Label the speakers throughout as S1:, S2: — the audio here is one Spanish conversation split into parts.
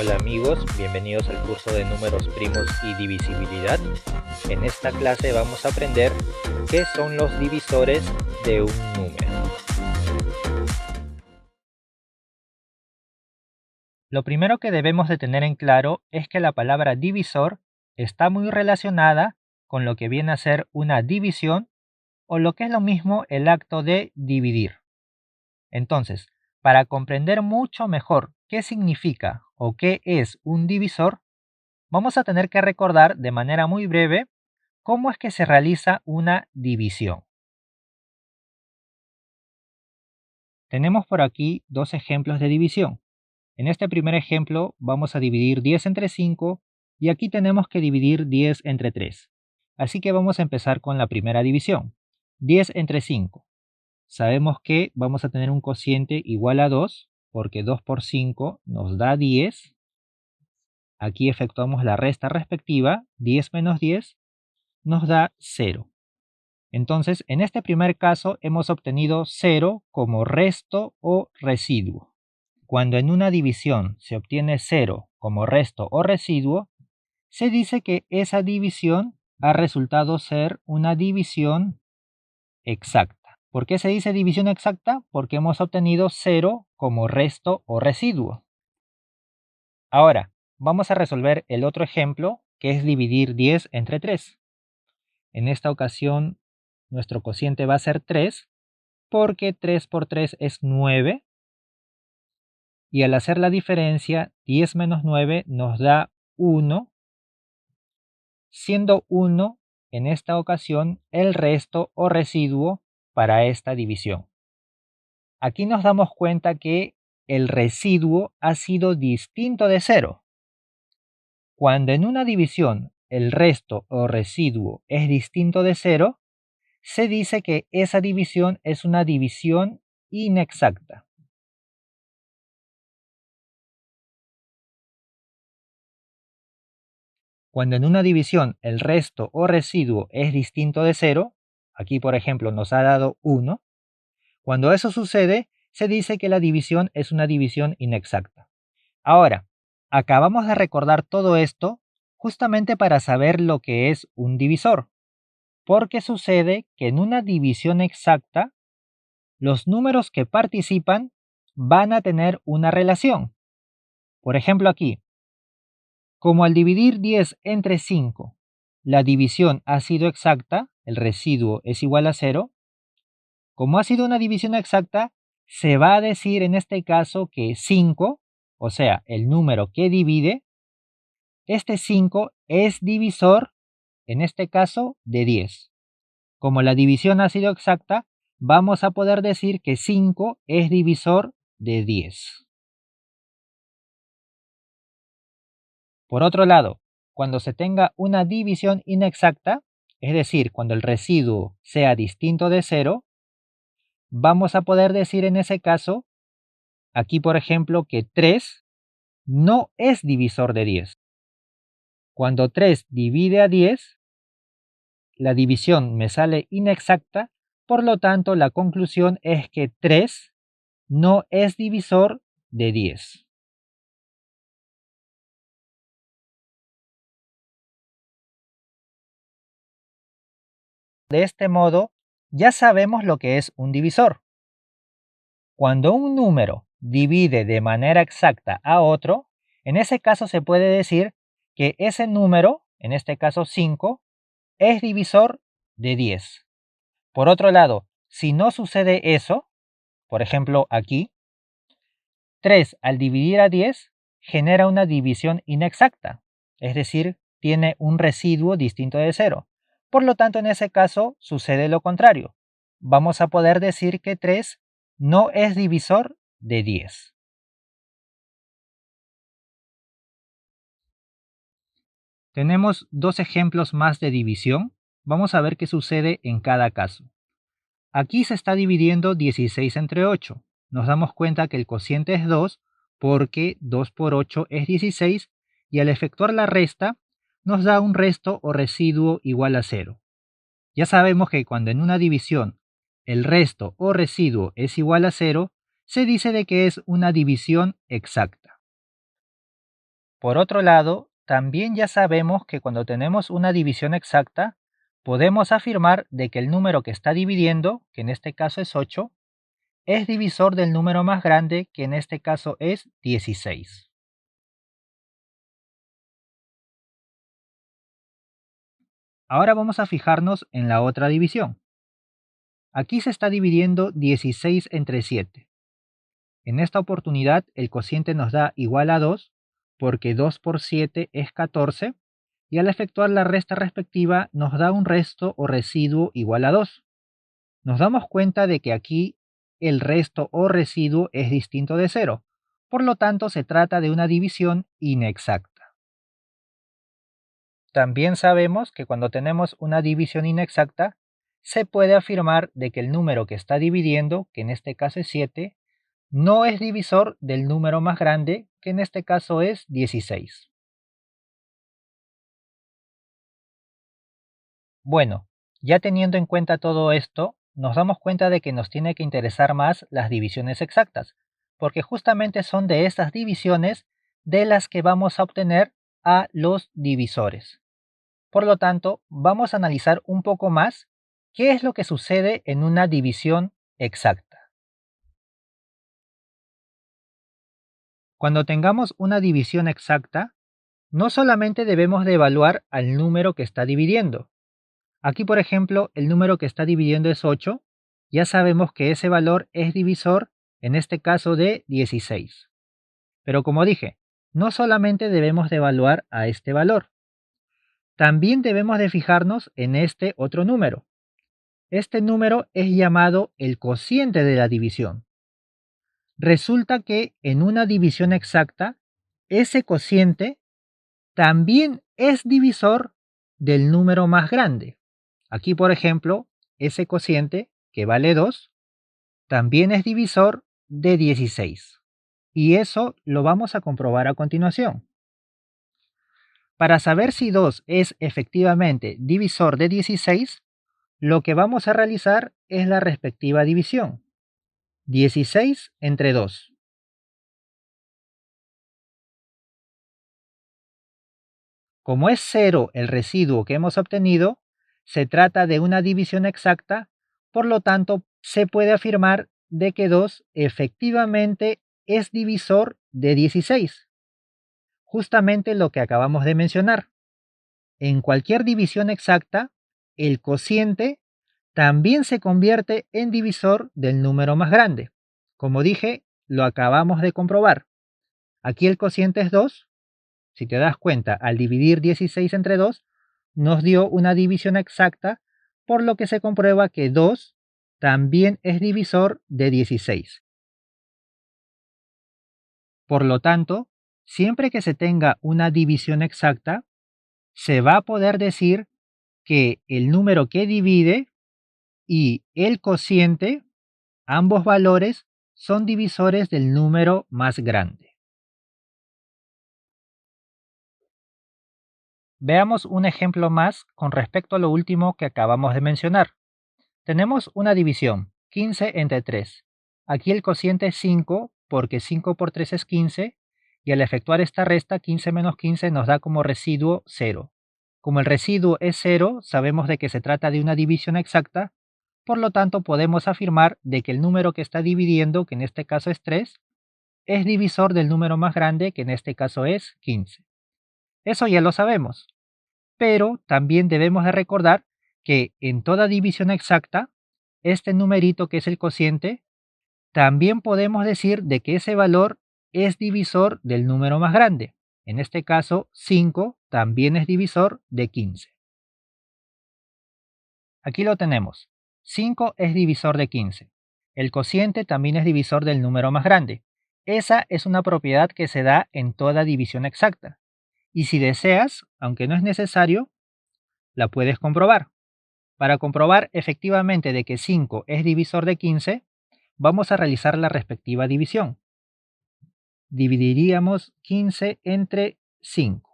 S1: Hola amigos, bienvenidos al curso de números primos y divisibilidad. En esta clase vamos a aprender qué son los divisores de un número. Lo primero que debemos de tener en claro es que la palabra divisor está muy relacionada con lo que viene a ser una división o lo que es lo mismo el acto de dividir. Entonces, para comprender mucho mejor qué significa o qué es un divisor, vamos a tener que recordar de manera muy breve cómo es que se realiza una división. Tenemos por aquí dos ejemplos de división. En este primer ejemplo vamos a dividir 10 entre 5 y aquí tenemos que dividir 10 entre 3. Así que vamos a empezar con la primera división. 10 entre 5. Sabemos que vamos a tener un cociente igual a 2 porque 2 por 5 nos da 10. Aquí efectuamos la resta respectiva. 10 menos 10 nos da 0. Entonces, en este primer caso hemos obtenido 0 como resto o residuo. Cuando en una división se obtiene 0 como resto o residuo, se dice que esa división ha resultado ser una división exacta. ¿Por qué se dice división exacta? Porque hemos obtenido 0 como resto o residuo. Ahora, vamos a resolver el otro ejemplo, que es dividir 10 entre 3. En esta ocasión, nuestro cociente va a ser 3, porque 3 por 3 es 9. Y al hacer la diferencia, 10 menos 9 nos da 1, siendo 1 en esta ocasión el resto o residuo para esta división. Aquí nos damos cuenta que el residuo ha sido distinto de 0. Cuando en una división el resto o residuo es distinto de 0, se dice que esa división es una división inexacta. Cuando en una división el resto o residuo es distinto de 0, aquí por ejemplo nos ha dado 1, cuando eso sucede, se dice que la división es una división inexacta. Ahora, acabamos de recordar todo esto justamente para saber lo que es un divisor, porque sucede que en una división exacta, los números que participan van a tener una relación. Por ejemplo aquí, como al dividir 10 entre 5, la división ha sido exacta, el residuo es igual a 0, como ha sido una división exacta, se va a decir en este caso que 5, o sea, el número que divide, este 5 es divisor, en este caso, de 10. Como la división ha sido exacta, vamos a poder decir que 5 es divisor de 10. Por otro lado, cuando se tenga una división inexacta, es decir, cuando el residuo sea distinto de 0, vamos a poder decir en ese caso, aquí por ejemplo, que 3 no es divisor de 10. Cuando 3 divide a 10, la división me sale inexacta, por lo tanto la conclusión es que 3 no es divisor de 10. De este modo, ya sabemos lo que es un divisor. Cuando un número divide de manera exacta a otro, en ese caso se puede decir que ese número, en este caso 5, es divisor de 10. Por otro lado, si no sucede eso, por ejemplo aquí, 3 al dividir a 10 genera una división inexacta, es decir, tiene un residuo distinto de 0. Por lo tanto, en ese caso sucede lo contrario. Vamos a poder decir que 3 no es divisor de 10. Tenemos dos ejemplos más de división. Vamos a ver qué sucede en cada caso. Aquí se está dividiendo 16 entre 8. Nos damos cuenta que el cociente es 2 porque 2 por 8 es 16 y al efectuar la resta nos da un resto o residuo igual a 0. Ya sabemos que cuando en una división el resto o residuo es igual a 0, se dice de que es una división exacta. Por otro lado, también ya sabemos que cuando tenemos una división exacta, podemos afirmar de que el número que está dividiendo, que en este caso es 8, es divisor del número más grande, que en este caso es 16. Ahora vamos a fijarnos en la otra división. Aquí se está dividiendo 16 entre 7. En esta oportunidad el cociente nos da igual a 2, porque 2 por 7 es 14, y al efectuar la resta respectiva nos da un resto o residuo igual a 2. Nos damos cuenta de que aquí el resto o residuo es distinto de 0, por lo tanto se trata de una división inexacta. También sabemos que cuando tenemos una división inexacta, se puede afirmar de que el número que está dividiendo, que en este caso es 7, no es divisor del número más grande, que en este caso es 16. Bueno, ya teniendo en cuenta todo esto, nos damos cuenta de que nos tiene que interesar más las divisiones exactas, porque justamente son de estas divisiones de las que vamos a obtener a los divisores. Por lo tanto, vamos a analizar un poco más qué es lo que sucede en una división exacta. Cuando tengamos una división exacta, no solamente debemos de evaluar al número que está dividiendo. Aquí, por ejemplo, el número que está dividiendo es 8. Ya sabemos que ese valor es divisor, en este caso, de 16. Pero como dije, no solamente debemos de evaluar a este valor, también debemos de fijarnos en este otro número. Este número es llamado el cociente de la división. Resulta que en una división exacta, ese cociente también es divisor del número más grande. Aquí, por ejemplo, ese cociente, que vale 2, también es divisor de 16. Y eso lo vamos a comprobar a continuación. Para saber si 2 es efectivamente divisor de 16, lo que vamos a realizar es la respectiva división. 16 entre 2. Como es 0 el residuo que hemos obtenido, se trata de una división exacta, por lo tanto, se puede afirmar de que 2 efectivamente es divisor de 16. Justamente lo que acabamos de mencionar. En cualquier división exacta, el cociente también se convierte en divisor del número más grande. Como dije, lo acabamos de comprobar. Aquí el cociente es 2. Si te das cuenta, al dividir 16 entre 2, nos dio una división exacta, por lo que se comprueba que 2 también es divisor de 16. Por lo tanto, siempre que se tenga una división exacta, se va a poder decir que el número que divide y el cociente, ambos valores, son divisores del número más grande. Veamos un ejemplo más con respecto a lo último que acabamos de mencionar. Tenemos una división, 15 entre 3. Aquí el cociente es 5 porque 5 por 3 es 15 y al efectuar esta resta 15 menos 15 nos da como residuo 0. Como el residuo es 0, sabemos de que se trata de una división exacta, por lo tanto podemos afirmar de que el número que está dividiendo, que en este caso es 3, es divisor del número más grande, que en este caso es 15. Eso ya lo sabemos, pero también debemos de recordar que en toda división exacta, este numerito que es el cociente, también podemos decir de que ese valor es divisor del número más grande. En este caso, 5 también es divisor de 15. Aquí lo tenemos. 5 es divisor de 15. El cociente también es divisor del número más grande. Esa es una propiedad que se da en toda división exacta. Y si deseas, aunque no es necesario, la puedes comprobar. Para comprobar efectivamente de que 5 es divisor de 15, vamos a realizar la respectiva división. Dividiríamos 15 entre 5.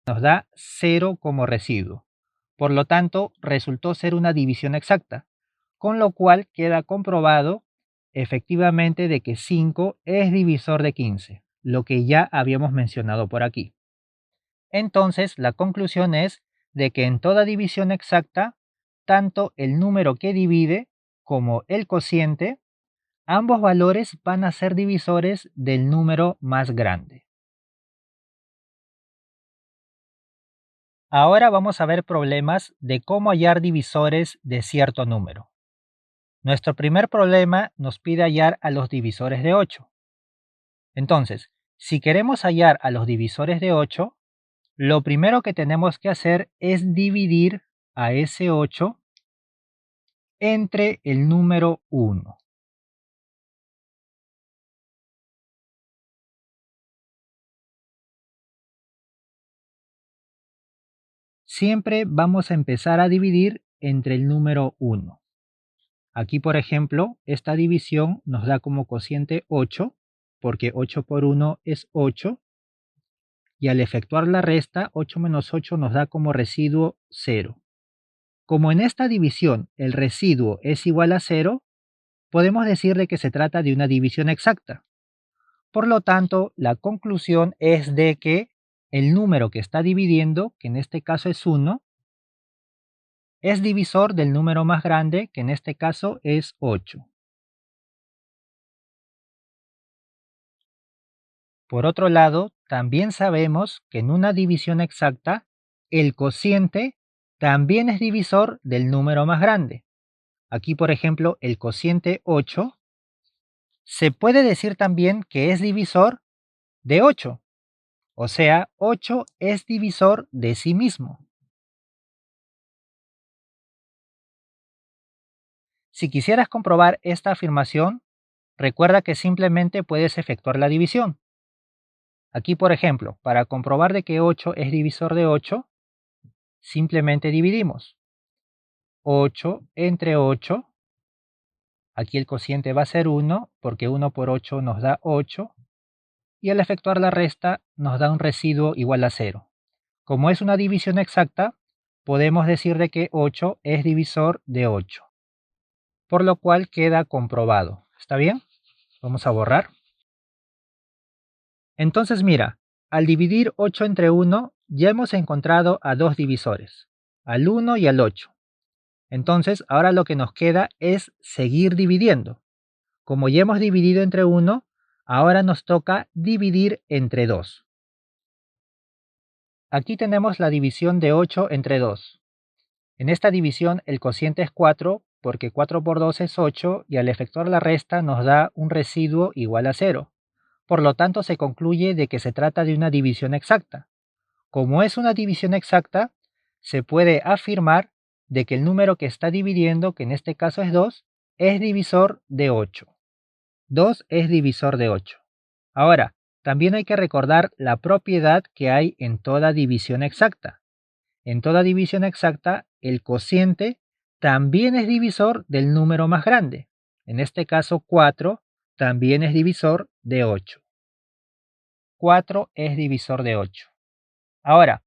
S1: Nos da 0 como residuo. Por lo tanto, resultó ser una división exacta, con lo cual queda comprobado efectivamente de que 5 es divisor de 15, lo que ya habíamos mencionado por aquí. Entonces, la conclusión es de que en toda división exacta, tanto el número que divide como el cociente, ambos valores van a ser divisores del número más grande. Ahora vamos a ver problemas de cómo hallar divisores de cierto número. Nuestro primer problema nos pide hallar a los divisores de 8. Entonces, si queremos hallar a los divisores de 8, lo primero que tenemos que hacer es dividir a ese 8 entre el número 1. Siempre vamos a empezar a dividir entre el número 1. Aquí, por ejemplo, esta división nos da como cociente 8, porque 8 por 1 es 8, y al efectuar la resta, 8 menos 8 nos da como residuo 0. Como en esta división el residuo es igual a 0, podemos decir de que se trata de una división exacta. Por lo tanto, la conclusión es de que el número que está dividiendo, que en este caso es 1, es divisor del número más grande, que en este caso es 8. Por otro lado, también sabemos que en una división exacta, el cociente también es divisor del número más grande. Aquí, por ejemplo, el cociente 8 se puede decir también que es divisor de 8. O sea, 8 es divisor de sí mismo. Si quisieras comprobar esta afirmación, recuerda que simplemente puedes efectuar la división. Aquí, por ejemplo, para comprobar de que 8 es divisor de 8, simplemente dividimos. 8 entre 8, aquí el cociente va a ser 1, porque 1 por 8 nos da 8, y al efectuar la resta nos da un residuo igual a 0. Como es una división exacta, podemos decir de que 8 es divisor de 8, por lo cual queda comprobado. ¿Está bien? Vamos a borrar. Entonces mira, al dividir 8 entre 1, ya hemos encontrado a dos divisores, al 1 y al 8. Entonces ahora lo que nos queda es seguir dividiendo. Como ya hemos dividido entre 1, ahora nos toca dividir entre 2. Aquí tenemos la división de 8 entre 2. En esta división el cociente es 4 porque 4 por 2 es 8 y al efectuar la resta nos da un residuo igual a 0. Por lo tanto se concluye de que se trata de una división exacta. Como es una división exacta, se puede afirmar de que el número que está dividiendo, que en este caso es 2, es divisor de 8. 2 es divisor de 8. Ahora, también hay que recordar la propiedad que hay en toda división exacta. En toda división exacta, el cociente también es divisor del número más grande. En este caso, 4 también es divisor de 8. 4 es divisor de 8. Ahora,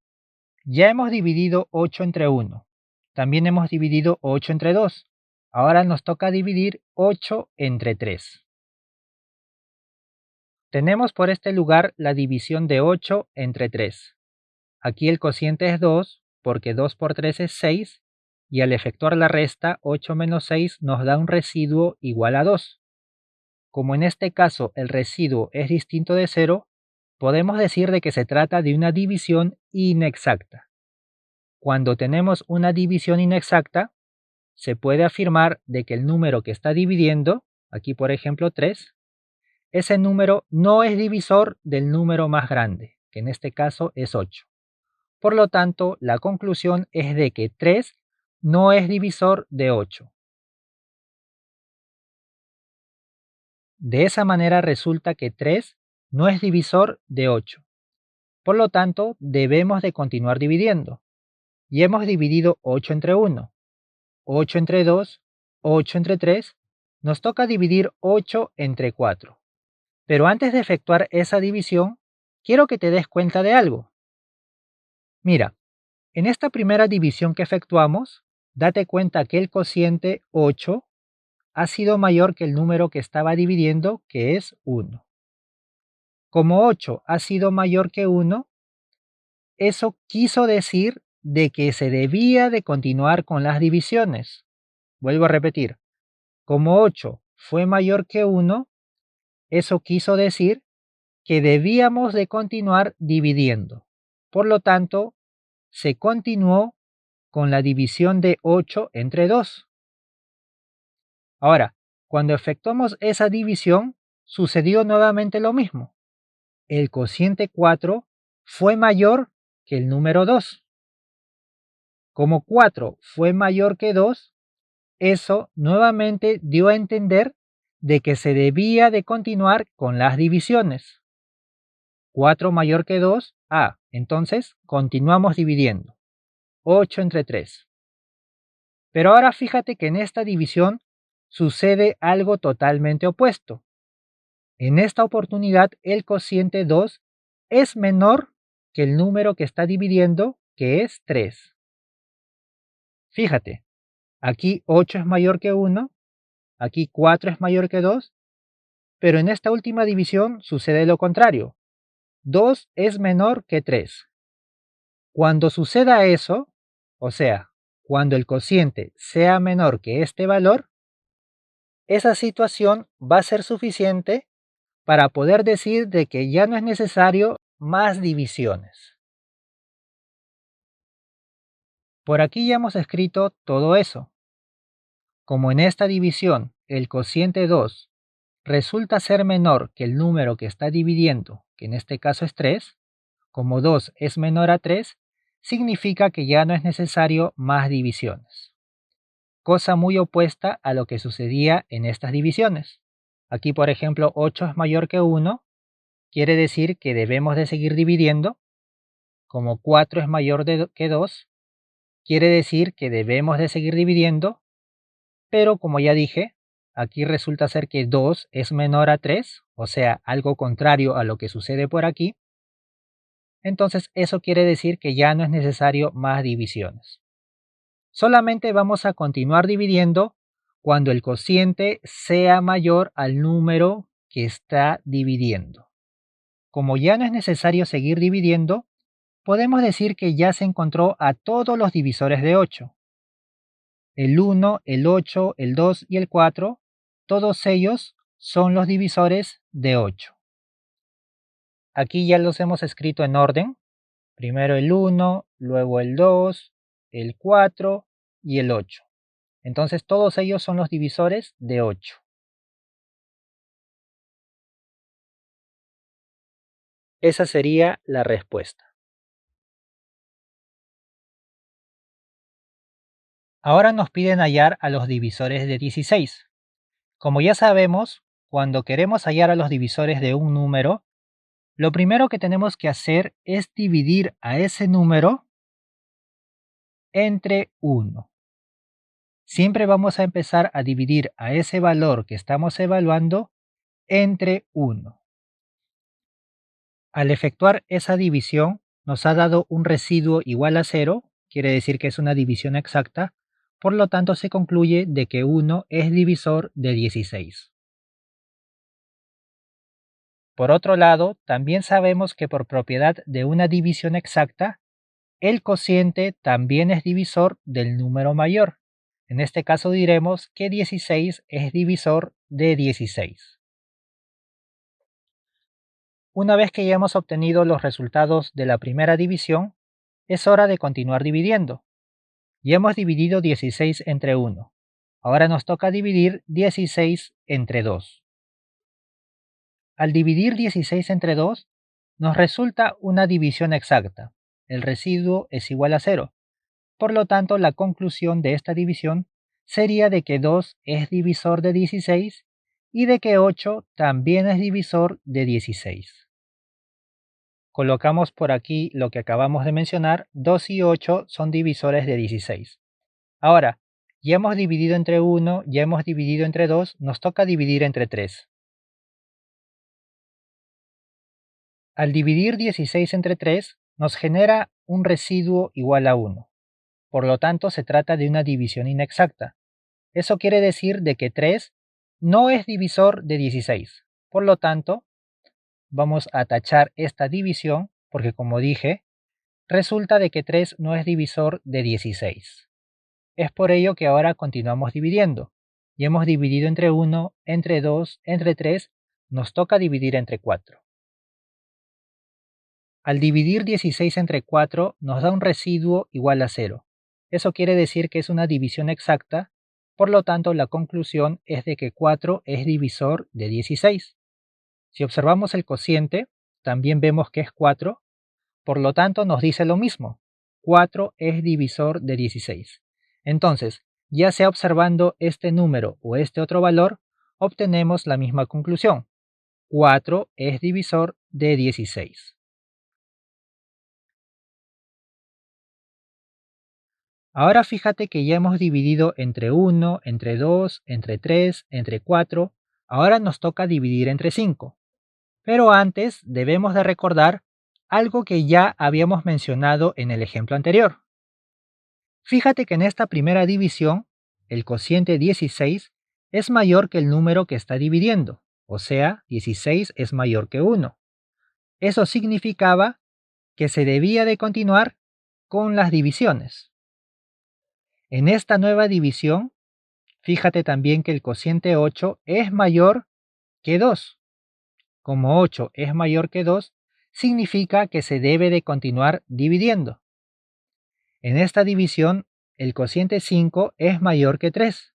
S1: ya hemos dividido 8 entre 1. También hemos dividido 8 entre 2. Ahora nos toca dividir 8 entre 3. Tenemos por este lugar la división de 8 entre 3. Aquí el cociente es 2, porque 2 por 3 es 6, y al efectuar la resta, 8 menos 6 nos da un residuo igual a 2. Como en este caso el residuo es distinto de 0, podemos decir de que se trata de una división inexacta. Cuando tenemos una división inexacta, se puede afirmar de que el número que está dividiendo, aquí por ejemplo 3, ese número no es divisor del número más grande, que en este caso es 8. Por lo tanto, la conclusión es de que 3 no es divisor de 8. De esa manera resulta que 3 no es divisor de 8. Por lo tanto, debemos de continuar dividiendo. Y hemos dividido 8 entre 1, 8 entre 2, 8 entre 3. Nos toca dividir 8 entre 4. Pero antes de efectuar esa división, quiero que te des cuenta de algo. Mira, en esta primera división que efectuamos, date cuenta que el cociente 8 ha sido mayor que el número que estaba dividiendo, que es 1. Como 8 ha sido mayor que 1, eso quiso decir de que se debía de continuar con las divisiones. Vuelvo a repetir, como 8 fue mayor que 1, eso quiso decir que debíamos de continuar dividiendo. Por lo tanto, se continuó con la división de 8 entre 2. Ahora, cuando efectuamos esa división, sucedió nuevamente lo mismo. El cociente 4 fue mayor que el número 2. Como 4 fue mayor que 2, eso nuevamente dio a entender de que se debía de continuar con las divisiones. 4 mayor que 2, entonces continuamos dividiendo. 8 entre 3. Pero ahora fíjate que en esta división sucede algo totalmente opuesto. En esta oportunidad el cociente 2 es menor que el número que está dividiendo, que es 3. Fíjate, aquí 8 es mayor que 1, aquí 4 es mayor que 2, pero en esta última división sucede lo contrario. 2 es menor que 3. Cuando suceda eso, o sea, cuando el cociente sea menor que este valor, esa situación va a ser suficiente para poder decir de que ya no es necesario más divisiones. Por aquí ya hemos escrito todo eso. Como en esta división el cociente 2 resulta ser menor que el número que está dividiendo, que en este caso es 3, como 2 es menor a 3, significa que ya no es necesario más divisiones. Cosa muy opuesta a lo que sucedía en estas divisiones. Aquí, por ejemplo, 8 es mayor que 1, quiere decir que debemos de seguir dividiendo. Como 4 es mayor que 2, quiere decir que debemos de seguir dividiendo, pero como ya dije, aquí resulta ser que 2 es menor a 3, o sea, algo contrario a lo que sucede por aquí. Entonces eso quiere decir que ya no es necesario más divisiones. Solamente vamos a continuar dividiendo cuando el cociente sea mayor al número que está dividiendo. Como ya no es necesario seguir dividiendo, podemos decir que ya se encontró a todos los divisores de 8. El 1, el 8, el 2 y el 4, todos ellos son los divisores de 8. Aquí ya los hemos escrito en orden. Primero el 1, luego el 2, el 4 y el 8. Entonces todos ellos son los divisores de 8. Esa sería la respuesta. Ahora nos piden hallar a los divisores de 16. Como ya sabemos, cuando queremos hallar a los divisores de un número, lo primero que tenemos que hacer es dividir a ese número entre 1. Siempre vamos a empezar a dividir a ese valor que estamos evaluando entre 1. Al efectuar esa división, nos ha dado un residuo igual a 0, quiere decir que es una división exacta, por lo tanto se concluye de que 1 es divisor de 16. Por otro lado, también sabemos que por propiedad de una división exacta, el cociente también es divisor del número mayor. En este caso diremos que 16 es divisor de 16. Una vez que ya hemos obtenido los resultados de la primera división, es hora de continuar dividiendo. Ya hemos dividido 16 entre 1. Ahora nos toca dividir 16 entre 2. Al dividir 16 entre 2, nos resulta una división exacta. El residuo es igual a 0. Por lo tanto, la conclusión de esta división sería de que 2 es divisor de 16 y de que 8 también es divisor de 16. Colocamos por aquí lo que acabamos de mencionar, 2 y 8 son divisores de 16. Ahora, ya hemos dividido entre 1, ya hemos dividido entre 2, nos toca dividir entre 3. Al dividir 16 entre 3, nos genera un residuo igual a 1. Por lo tanto, se trata de una división inexacta. Eso quiere decir de que 3 no es divisor de 16. Por lo tanto, vamos a tachar esta división porque, como dije, resulta de que 3 no es divisor de 16. Es por ello que ahora continuamos dividiendo. Ya hemos dividido entre 1, entre 2, entre 3, nos toca dividir entre 4. Al dividir 16 entre 4 nos da un residuo igual a 0. Eso quiere decir que es una división exacta, por lo tanto la conclusión es de que 4 es divisor de 16. Si observamos el cociente, también vemos que es 4, por lo tanto nos dice lo mismo. 4 es divisor de 16. Entonces, ya sea observando este número o este otro valor, obtenemos la misma conclusión. 4 es divisor de 16. Ahora fíjate que ya hemos dividido entre 1, entre 2, entre 3, entre 4. Ahora nos toca dividir entre 5. Pero antes debemos de recordar algo que ya habíamos mencionado en el ejemplo anterior. Fíjate que en esta primera división, el cociente 16 es mayor que el número que está dividiendo, o sea, 16 es mayor que 1. Eso significaba que se debía de continuar con las divisiones. En esta nueva división, fíjate también que el cociente 8 es mayor que 2. Como 8 es mayor que 2, significa que se debe de continuar dividiendo. En esta división, el cociente 5 es mayor que 3.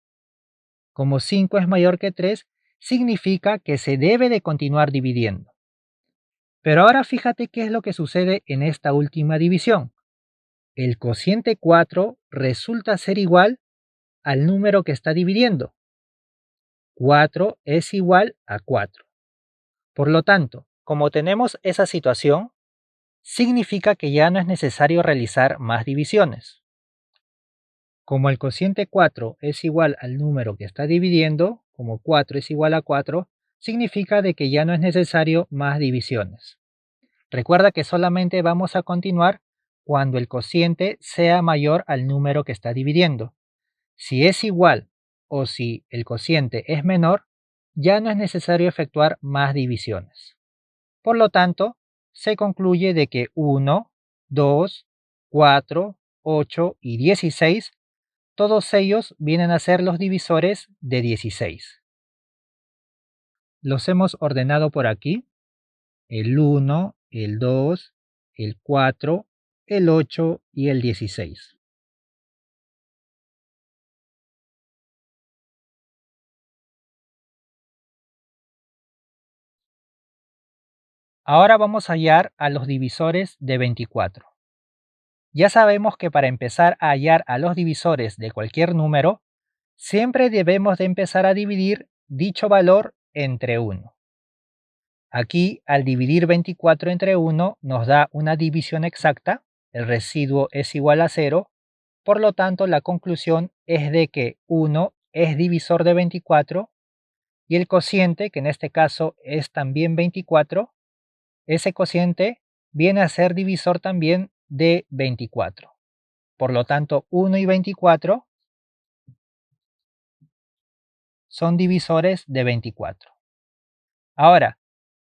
S1: Como 5 es mayor que 3, significa que se debe de continuar dividiendo. Pero ahora fíjate qué es lo que sucede en esta última división. El cociente 4 resulta ser igual al número que está dividiendo. 4 es igual a 4. Por lo tanto, como tenemos esa situación, significa que ya no es necesario realizar más divisiones. Como el cociente 4 es igual al número que está dividiendo, como 4 es igual a 4, significa de que ya no es necesario más divisiones. Recuerda que solamente vamos a continuar cuando el cociente sea mayor al número que está dividiendo. Si es igual o si el cociente es menor, ya no es necesario efectuar más divisiones. Por lo tanto, se concluye de que 1, 2, 4, 8 y 16, todos ellos vienen a ser los divisores de 16. Los hemos ordenado por aquí: el 1, el 2, el 4, el 8 y el 16. Ahora vamos a hallar a los divisores de 24. Ya sabemos que para empezar a hallar a los divisores de cualquier número, siempre debemos de empezar a dividir dicho valor entre 1. Aquí, al dividir 24 entre 1, nos da una división exacta, el residuo es igual a 0, por lo tanto la conclusión es de que 1 es divisor de 24 y el cociente, que en este caso es también 24, ese cociente viene a ser divisor también de 24. Por lo tanto, 1 y 24 son divisores de 24. Ahora,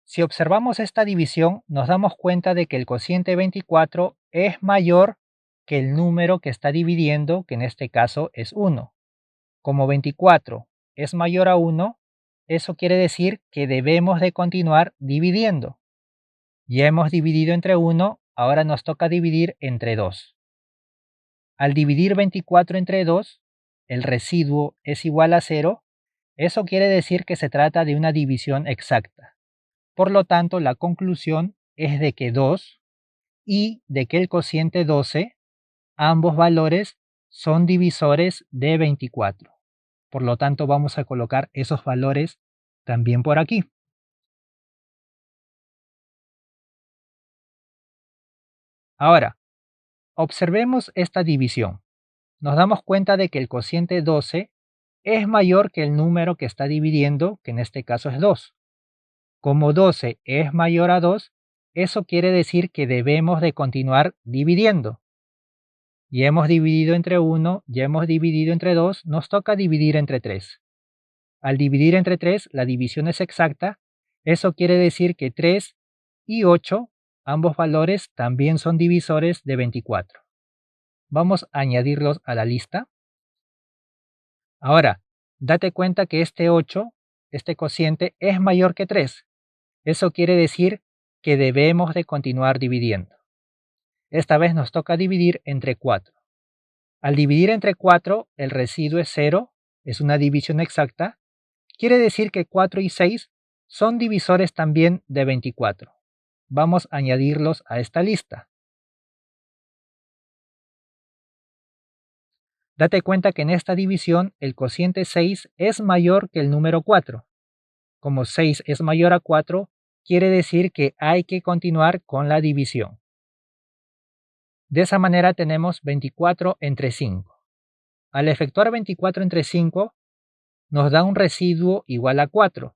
S1: si observamos esta división, nos damos cuenta de que el cociente 24 es mayor que el número que está dividiendo, que en este caso es 1. Como 24 es mayor a 1, eso quiere decir que debemos de continuar dividiendo. Ya hemos dividido entre 1, ahora nos toca dividir entre 2. Al dividir 24 entre 2, el residuo es igual a 0. Eso quiere decir que se trata de una división exacta. Por lo tanto, la conclusión es de que 2 y de que el cociente 12, ambos valores son divisores de 24. Por lo tanto, vamos a colocar esos valores también por aquí. Ahora, observemos esta división. Nos damos cuenta de que el cociente 12 es mayor que el número que está dividiendo, que en este caso es 2. Como 12 es mayor a 2, eso quiere decir que debemos de continuar dividiendo. Ya hemos dividido entre 1, ya hemos dividido entre 2, nos toca dividir entre 3. Al dividir entre 3, la división es exacta. Eso quiere decir que 3 y 8, ambos valores, también son divisores de 24. Vamos a añadirlos a la lista. Ahora, date cuenta que este 8, este cociente, es mayor que 3. Eso quiere decir que debemos de continuar dividiendo. Esta vez nos toca dividir entre 4. Al dividir entre 4, el residuo es 0, es una división exacta. Quiere decir que 4 y 6 son divisores también de 24. Vamos a añadirlos a esta lista. Date cuenta que en esta división el cociente 6 es mayor que el número 4. Como 6 es mayor a 4, quiere decir que hay que continuar con la división. De esa manera tenemos 24 entre 5. Al efectuar 24 entre 5, nos da un residuo igual a 4.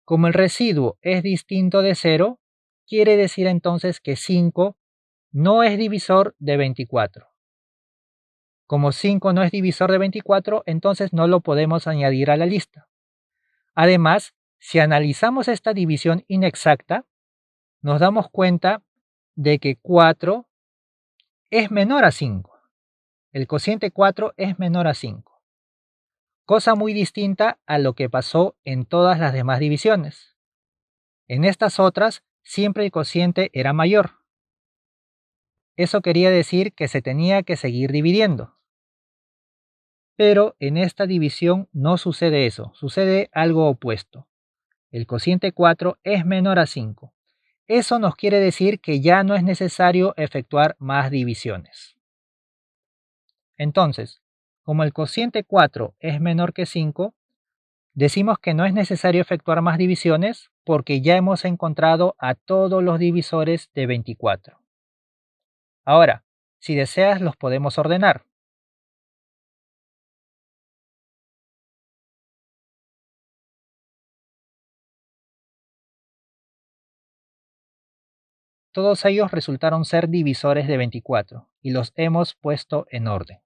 S1: Como el residuo es distinto de 0, quiere decir entonces que 5 no es divisor de 24. Como 5 no es divisor de 24, entonces no lo podemos añadir a la lista. Además, si analizamos esta división inexacta, nos damos cuenta de que 4 es menor a 5. El cociente 4 es menor a 5. Cosa muy distinta a lo que pasó en todas las demás divisiones. En estas otras, siempre el cociente era mayor. Eso quería decir que se tenía que seguir dividiendo. Pero en esta división no sucede eso, sucede algo opuesto. El cociente 4 es menor a 5. Eso nos quiere decir que ya no es necesario efectuar más divisiones. Entonces, como el cociente 4 es menor que 5, decimos que no es necesario efectuar más divisiones porque ya hemos encontrado a todos los divisores de 24. Ahora, si deseas, los podemos ordenar. Todos ellos resultaron ser divisores de 24 y los hemos puesto en orden.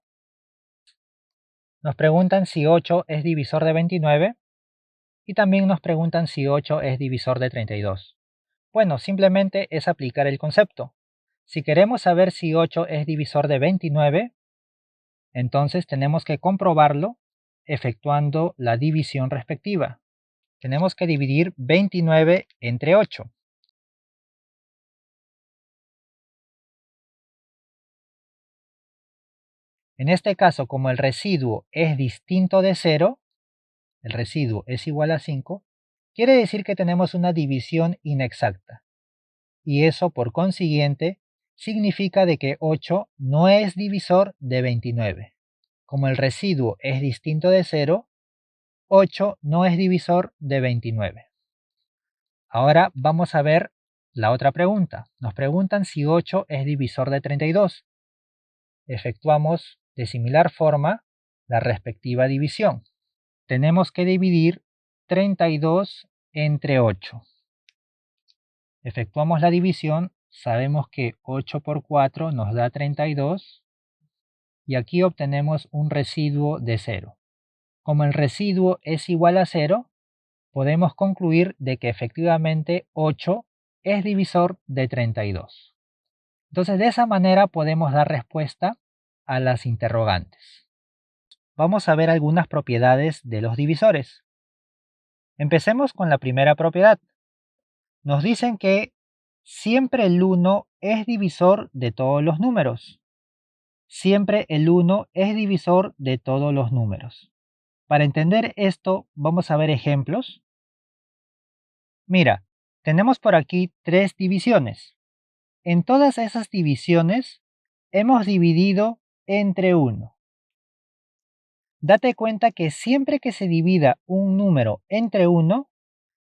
S1: Nos preguntan si 8 es divisor de 29 y también nos preguntan si 8 es divisor de 32. Bueno, simplemente es aplicar el concepto. Si queremos saber si 8 es divisor de 29, entonces tenemos que comprobarlo efectuando la división respectiva. Tenemos que dividir 29 entre 8. En este caso, como el residuo es distinto de 0, el residuo es igual a 5, quiere decir que tenemos una división inexacta. Y eso, por consiguiente, significa de que 8 no es divisor de 29. Como el residuo es distinto de 0, 8 no es divisor de 29. Ahora vamos a ver la otra pregunta. Nos preguntan si 8 es divisor de 32. Efectuamos de similar forma la respectiva división. Tenemos que dividir 32 entre 8. Efectuamos la división, sabemos que 8 por 4 nos da 32 y aquí obtenemos un residuo de 0. Como el residuo es igual a 0, podemos concluir de que efectivamente 8 es divisor de 32. Entonces de esa manera podemos dar respuesta a las interrogantes. Vamos a ver algunas propiedades de los divisores. Empecemos con la primera propiedad. Nos dicen que siempre el 1 es divisor de todos los números. Siempre el 1 es divisor de todos los números. Para entender esto, vamos a ver ejemplos. Mira, tenemos por aquí 3 divisiones. En todas esas divisiones hemos dividido entre 1. Date cuenta que siempre que se divida un número entre 1,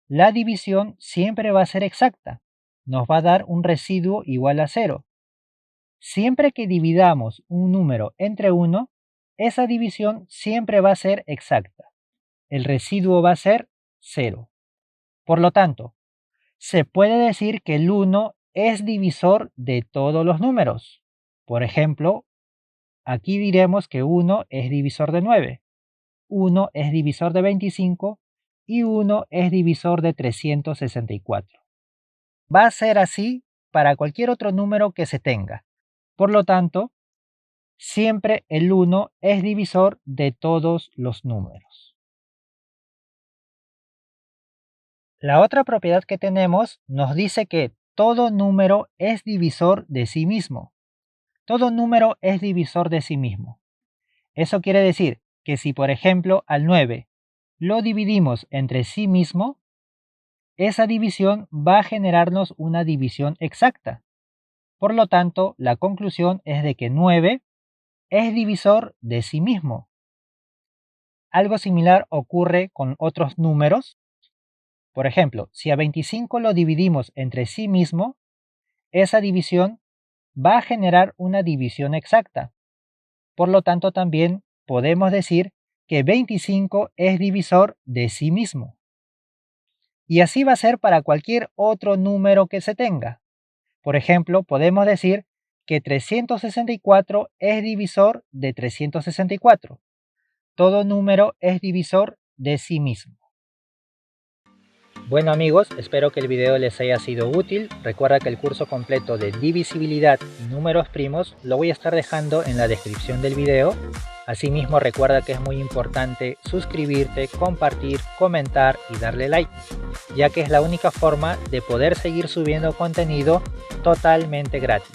S1: la división siempre va a ser exacta. Nos va a dar un residuo igual a 0. Siempre que dividamos un número entre 1, esa división siempre va a ser exacta. El residuo va a ser 0. Por lo tanto, se puede decir que el 1 es divisor de todos los números. Por ejemplo, aquí diremos que 1 es divisor de 9, 1 es divisor de 25 y 1 es divisor de 364. Va a ser así para cualquier otro número que se tenga. Por lo tanto, siempre el 1 es divisor de todos los números. La otra propiedad que tenemos nos dice que todo número es divisor de sí mismo. Todo número es divisor de sí mismo. Eso quiere decir que si, por ejemplo, al 9 lo dividimos entre sí mismo, esa división va a generarnos una división exacta. Por lo tanto, la conclusión es de que 9 es divisor de sí mismo. Algo similar ocurre con otros números. Por ejemplo, si a 25 lo dividimos entre sí mismo, esa división va a generar una división exacta. Por lo tanto, también podemos decir que 25 es divisor de sí mismo. Y así va a ser para cualquier otro número que se tenga. Por ejemplo, podemos decir que 364 es divisor de 364. Todo número es divisor de sí mismo. Bueno amigos, espero que el video les haya sido útil. Recuerda que el curso completo de divisibilidad y números primos lo voy a estar dejando en la descripción del video. Asimismo, recuerda que es muy importante suscribirte, compartir, comentar y darle like, ya que es la única forma de poder seguir subiendo contenido totalmente gratis.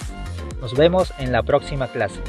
S1: Nos vemos en la próxima clase.